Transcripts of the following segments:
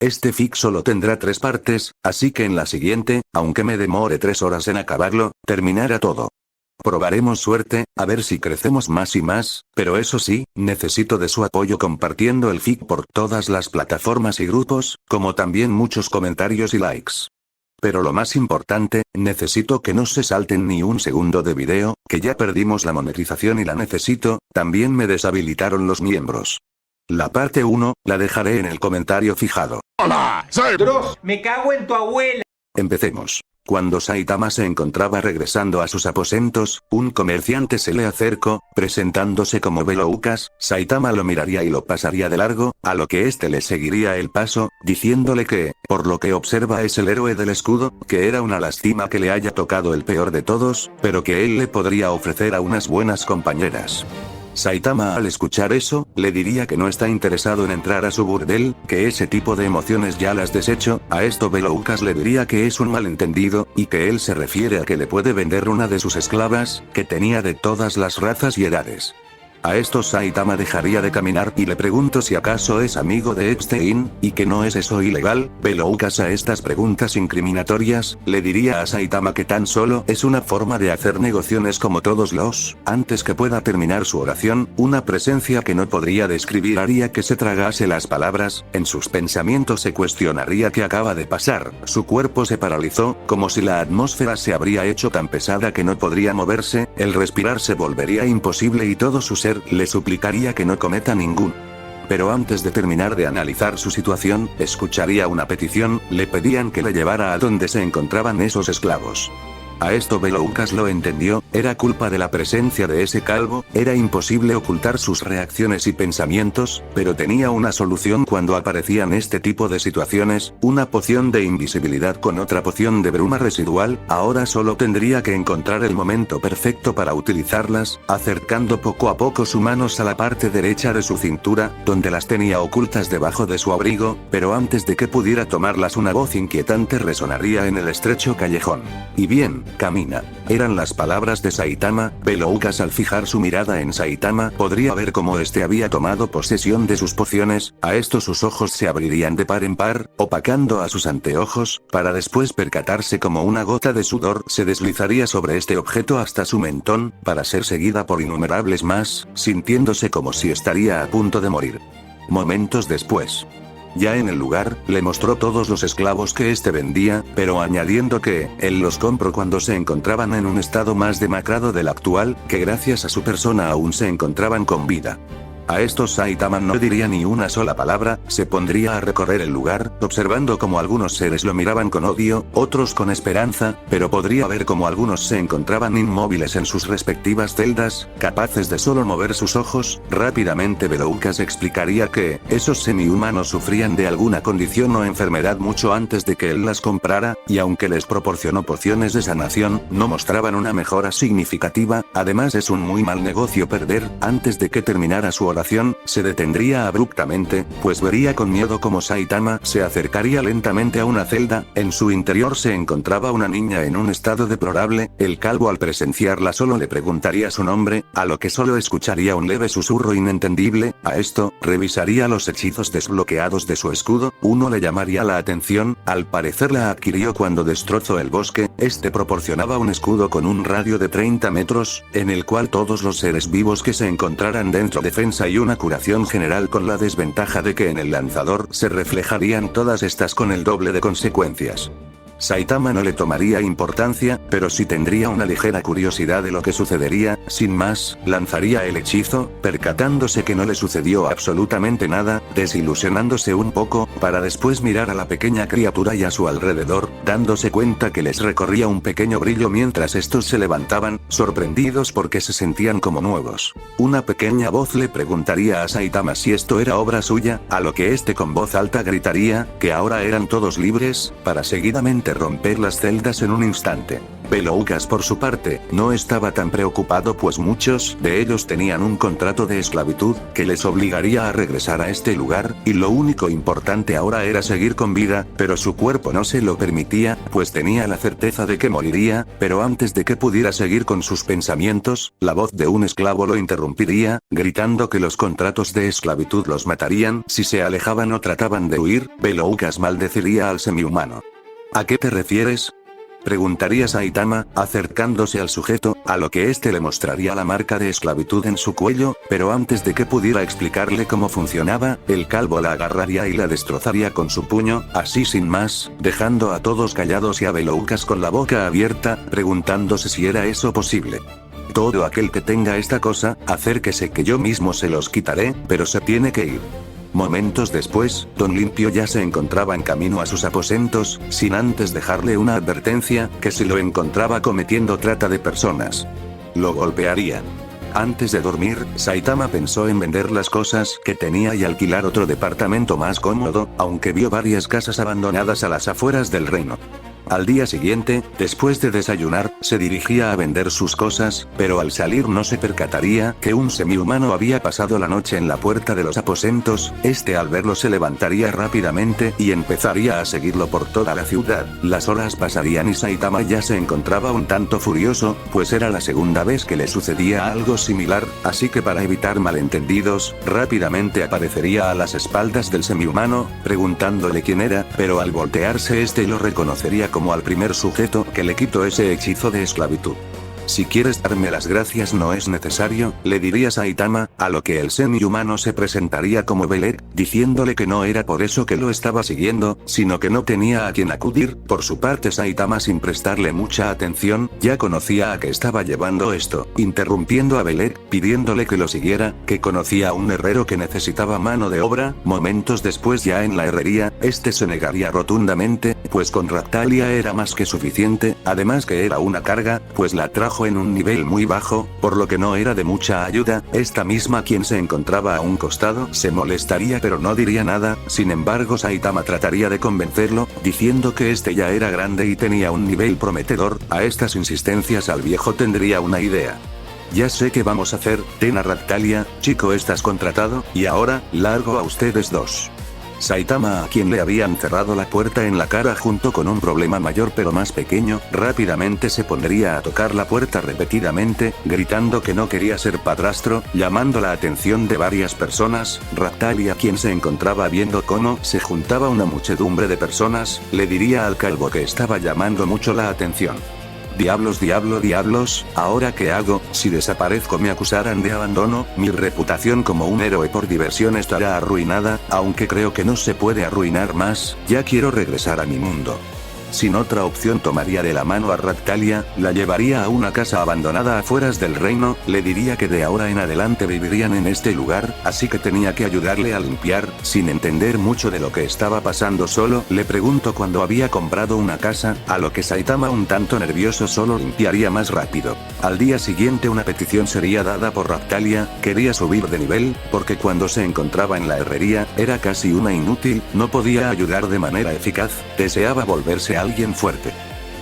Este fic solo tendrá 3 partes, así que en la siguiente, aunque me demore 3 horas en acabarlo, terminará todo. Probaremos suerte, a ver si crecemos más y más, pero eso sí, necesito de su apoyo compartiendo el fic por todas las plataformas y grupos, como también muchos comentarios y likes. Pero lo más importante, necesito que no se salten ni un segundo de video, que ya perdimos la monetización y la necesito, también me deshabilitaron los miembros. La parte 1, la dejaré en el comentario fijado. ¡Hola! ¡Soy Dross! ¡Me cago en tu abuela! Empecemos. Cuando Saitama se encontraba regresando a sus aposentos, un comerciante se le acercó, presentándose como Beloukas. Saitama lo miraría y lo pasaría de largo, a lo que éste le seguiría el paso, diciéndole que, por lo que observa es el héroe del escudo, que era una lástima que le haya tocado el peor de todos, pero que él le podría ofrecer a unas buenas compañeras. Saitama al escuchar eso, le diría que no está interesado en entrar a su burdel, que ese tipo de emociones ya las desecho. A esto Beloukas le diría que es un malentendido, y que él se refiere a que le puede vender una de sus esclavas, que tenía de todas las razas y edades. A esto Saitama dejaría de caminar y le pregunto si acaso es amigo de Epstein, y que no es eso ilegal. Beloukas a estas preguntas incriminatorias, le diría a Saitama que tan solo es una forma de hacer negociaciones como todos los. Antes que pueda terminar su oración, una presencia que no podría describir haría que se tragase las palabras, en sus pensamientos se cuestionaría qué acaba de pasar, su cuerpo se paralizó, como si la atmósfera se habría hecho tan pesada que no podría moverse, el respirar se volvería imposible y todo su ser le suplicaría que no cometa ningún. Pero antes de terminar de analizar su situación, escucharía una petición, le pedían que le llevara a donde se encontraban esos esclavos. A esto Beloukas lo entendió, era culpa de la presencia de ese calvo, era imposible ocultar sus reacciones y pensamientos, pero tenía una solución cuando aparecían este tipo de situaciones, una poción de invisibilidad con otra poción de bruma residual. Ahora solo tendría que encontrar el momento perfecto para utilizarlas, acercando poco a poco sus manos a la parte derecha de su cintura, donde las tenía ocultas debajo de su abrigo, pero antes de que pudiera tomarlas una voz inquietante resonaría en el estrecho callejón. Y bien, camina. Eran las palabras de Saitama. Beloukas al fijar su mirada en Saitama podría ver cómo este había tomado posesión de sus pociones. A esto sus ojos se abrirían de par en par, opacando a sus anteojos, para después percatarse como una gota de sudor se deslizaría sobre este objeto hasta su mentón, para ser seguida por innumerables más, sintiéndose como si estaría a punto de morir. Momentos después. Ya en el lugar, le mostró todos los esclavos que este vendía, pero añadiendo que, él los compró cuando se encontraban en un estado más demacrado del actual, que gracias a su persona aún se encontraban con vida. A esto Saitama no diría ni una sola palabra, se pondría a recorrer el lugar, observando cómo algunos seres lo miraban con odio, otros con esperanza, pero podría ver cómo algunos se encontraban inmóviles en sus respectivas celdas, capaces de solo mover sus ojos. Rápidamente Beloukas explicaría que, esos semi-humanos sufrían de alguna condición o enfermedad mucho antes de que él las comprara, y aunque les proporcionó pociones de sanación, no mostraban una mejora significativa. Además es un muy mal negocio perder. Antes de que terminara su oración, se detendría abruptamente, pues vería con miedo como Saitama se acercaría lentamente a una celda. En su interior se encontraba una niña en un estado deplorable. El calvo al presenciarla solo le preguntaría su nombre, a lo que solo escucharía un leve susurro inentendible. A esto, revisaría los hechizos desbloqueados de su escudo. Uno le llamaría la atención, al parecer la adquirió cuando destrozó el bosque. Este proporcionaba un escudo con un radio de 30 metros, en el cual todos los seres vivos que se encontraran dentro defensa y una curación general, con la desventaja de que en el lanzador se reflejarían todas estas con el doble de consecuencias. Saitama no le tomaría importancia, pero sí tendría una ligera curiosidad de lo que sucedería. Sin más, lanzaría el hechizo, percatándose que no le sucedió absolutamente nada, desilusionándose un poco, para después mirar a la pequeña criatura y a su alrededor, dándose cuenta que les recorría un pequeño brillo mientras estos se levantaban, sorprendidos porque se sentían como nuevos. Una pequeña voz le preguntaría a Saitama si esto era obra suya, a lo que este con voz alta gritaría, que ahora eran todos libres, para seguidamente romper las celdas en un instante. Beloukas por su parte, no estaba tan preocupado pues muchos de ellos tenían un contrato de esclavitud, que les obligaría a regresar a este lugar, y lo único importante ahora era seguir con vida, pero su cuerpo no se lo permitía, pues tenía la certeza de que moriría, pero antes de que pudiera seguir con sus pensamientos, la voz de un esclavo lo interrumpiría, gritando que los contratos de esclavitud los matarían si se alejaban o trataban de huir. Beloukas maldeciría al semihumano. ¿A qué te refieres?, preguntaría Saitama, acercándose al sujeto, a lo que éste le mostraría la marca de esclavitud en su cuello, pero antes de que pudiera explicarle cómo funcionaba, el calvo la agarraría y la destrozaría con su puño, así sin más, dejando a todos callados y a Beloukas con la boca abierta, preguntándose si era eso posible. Todo aquel que tenga esta cosa, acérquese que yo mismo se los quitaré, pero se tiene que ir. Momentos después, Don Limpio ya se encontraba en camino a sus aposentos, sin antes dejarle una advertencia, que si lo encontraba cometiendo trata de personas, lo golpearía. Antes de dormir, Saitama pensó en vender las cosas que tenía y alquilar otro departamento más cómodo, aunque vio varias casas abandonadas a las afueras del reino. Al día siguiente, después de desayunar, se dirigía a vender sus cosas, pero al salir no se percataría que un semihumano había pasado la noche en la puerta de los aposentos. Este al verlo se levantaría rápidamente y empezaría a seguirlo por toda la ciudad. Las horas pasarían y Saitama ya se encontraba un tanto furioso, pues era la segunda vez que le sucedía algo similar, así que para evitar malentendidos, rápidamente aparecería a las espaldas del semihumano, preguntándole quién era, pero al voltearse este lo reconocería como al primer sujeto que le quitó ese hechizo de esclavitud. Si quieres darme las gracias no es necesario, le diría Saitama, a lo que el semihumano se presentaría como Belek, diciéndole que no era por eso que lo estaba siguiendo, sino que no tenía a quien acudir. Por su parte Saitama, sin prestarle mucha atención, ya conocía a qué estaba llevando esto, interrumpiendo a Belek, pidiéndole que lo siguiera, que conocía a un herrero que necesitaba mano de obra. Momentos después ya en la herrería, este se negaría rotundamente, pues con Raptalia era más que suficiente, además que era una carga, pues la trajo en un nivel muy bajo, por lo que no era de mucha ayuda. Esta misma, quien se encontraba a un costado, se molestaría pero no diría nada. Sin embargo Saitama trataría de convencerlo, diciendo que este ya era grande y tenía un nivel prometedor. A estas insistencias al viejo tendría una idea. Ya sé qué vamos a hacer, ten a Raptalia, chico, estás contratado, y ahora, largo a ustedes dos. Saitama, a quien le habían cerrado la puerta en la cara junto con un problema mayor pero más pequeño, rápidamente se pondría a tocar la puerta repetidamente, gritando que no quería ser padrastro, llamando la atención de varias personas. Raptalia, quien se encontraba viendo cómo se juntaba una muchedumbre de personas, le diría al calvo que estaba llamando mucho la atención. Diablos, diablos, ¿ahora qué hago? Si desaparezco me acusarán de abandono, mi reputación como un héroe por diversión estará arruinada, aunque creo que no se puede arruinar más, ya quiero regresar a mi mundo. Sin otra opción tomaría de la mano a Raptalia, la llevaría a una casa abandonada afueras del reino, le diría que de ahora en adelante vivirían en este lugar, así que tenía que ayudarle a limpiar. Sin entender mucho de lo que estaba pasando, solo le preguntó cuándo había comprado una casa, a lo que Saitama, un tanto nervioso, solo limpiaría más rápido. Al día siguiente una petición sería dada por Raptalia, quería subir de nivel, porque cuando se encontraba en la herrería, era casi una inútil, no podía ayudar de manera eficaz, deseaba volverse alguien fuerte.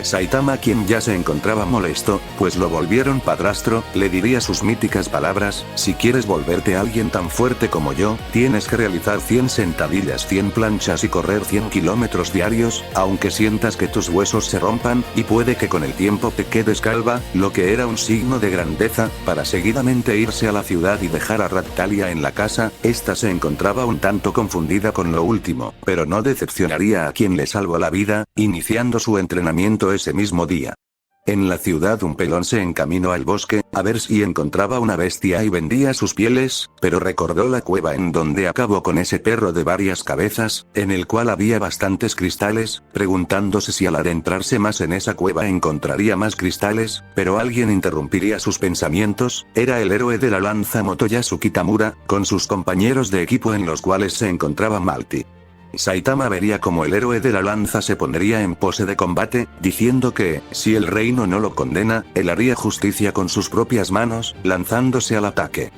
Saitama, quien ya se encontraba molesto, pues lo volvieron padrastro, le diría sus míticas palabras: si quieres volverte alguien tan fuerte como yo, tienes que realizar 100 sentadillas, 100 planchas y correr 100 kilómetros diarios, aunque sientas que tus huesos se rompan, y puede que con el tiempo te quedes calva, lo que era un signo de grandeza, para seguidamente irse a la ciudad y dejar a Raptalia en la casa. Esta se encontraba un tanto confundida con lo último, pero no decepcionaría a quien le salvó la vida, iniciando su entrenamiento ese mismo día. En la ciudad un pelón se encaminó al bosque, a ver si encontraba una bestia y vendía sus pieles, pero recordó la cueva en donde acabó con ese perro de varias cabezas, en el cual había bastantes cristales, preguntándose si al adentrarse más en esa cueva encontraría más cristales, pero alguien interrumpiría sus pensamientos. Era el héroe de la lanza Motoyasu Kitamura, con sus compañeros de equipo en los cuales se encontraba Malty. Saitama vería como el héroe de la lanza se pondría en pose de combate, diciendo que, si el reino no lo condena, él haría justicia con sus propias manos, lanzándose al ataque.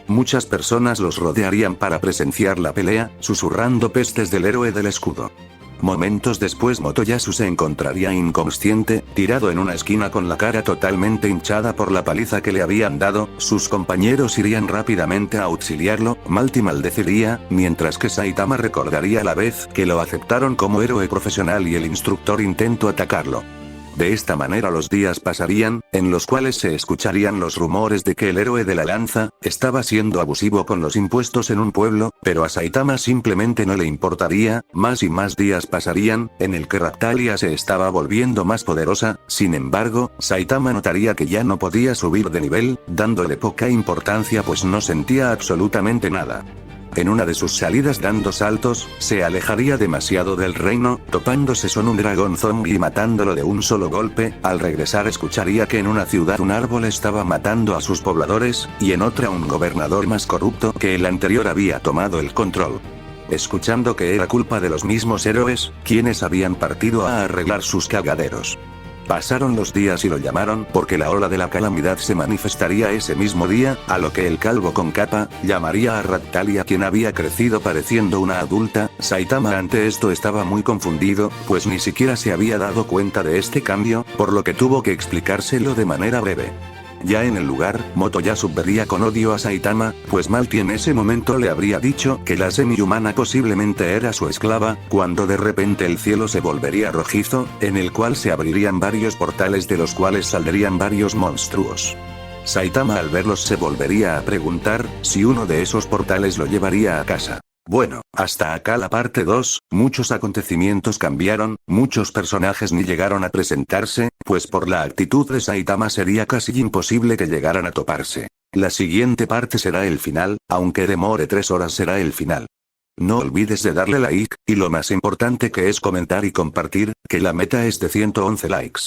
Muchas personas los rodearían para presenciar la pelea, susurrando pestes del héroe del escudo. Momentos después Motoyasu se encontraría inconsciente, tirado en una esquina con la cara totalmente hinchada por la paliza que le habían dado. Sus compañeros irían rápidamente a auxiliarlo, Malty maldeciría, mientras que Saitama recordaría la vez que lo aceptaron como héroe profesional y el instructor intentó atacarlo. De esta manera los días pasarían, en los cuales se escucharían los rumores de que el héroe de la lanza estaba siendo abusivo con los impuestos en un pueblo, pero a Saitama simplemente no le importaría. Más y más días pasarían, en el que Raptalia se estaba volviendo más poderosa. Sin embargo, Saitama notaría que ya no podía subir de nivel, dándole poca importancia pues no sentía absolutamente nada. En una de sus salidas dando saltos, se alejaría demasiado del reino, topándose con un dragón zombie y matándolo de un solo golpe. Al regresar escucharía que en una ciudad un árbol estaba matando a sus pobladores, y en otra un gobernador más corrupto que el anterior había tomado el control. Escuchando que era culpa de los mismos héroes, quienes habían partido a arreglar sus cagaderos. Pasaron los días y lo llamaron porque la ola de la calamidad se manifestaría ese mismo día, a lo que el calvo con capa llamaría a Raptalia, quien había crecido pareciendo una adulta. Saitama ante esto estaba muy confundido, pues ni siquiera se había dado cuenta de este cambio, por lo que tuvo que explicárselo de manera breve. Ya en el lugar, Motoyasu vería con odio a Saitama, pues Malty en ese momento le habría dicho que la semi-humana posiblemente era su esclava, cuando de repente el cielo se volvería rojizo, en el cual se abrirían varios portales de los cuales saldrían varios monstruos. Saitama al verlos se volvería a preguntar si uno de esos portales lo llevaría a casa. Bueno, hasta acá la parte 2, muchos acontecimientos cambiaron, muchos personajes ni llegaron a presentarse, pues por la actitud de Saitama sería casi imposible que llegaran a toparse. La siguiente parte será el final, aunque demore 3 horas será el final. No olvides de darle like, y lo más importante que es comentar y compartir, que la meta es de 111 likes.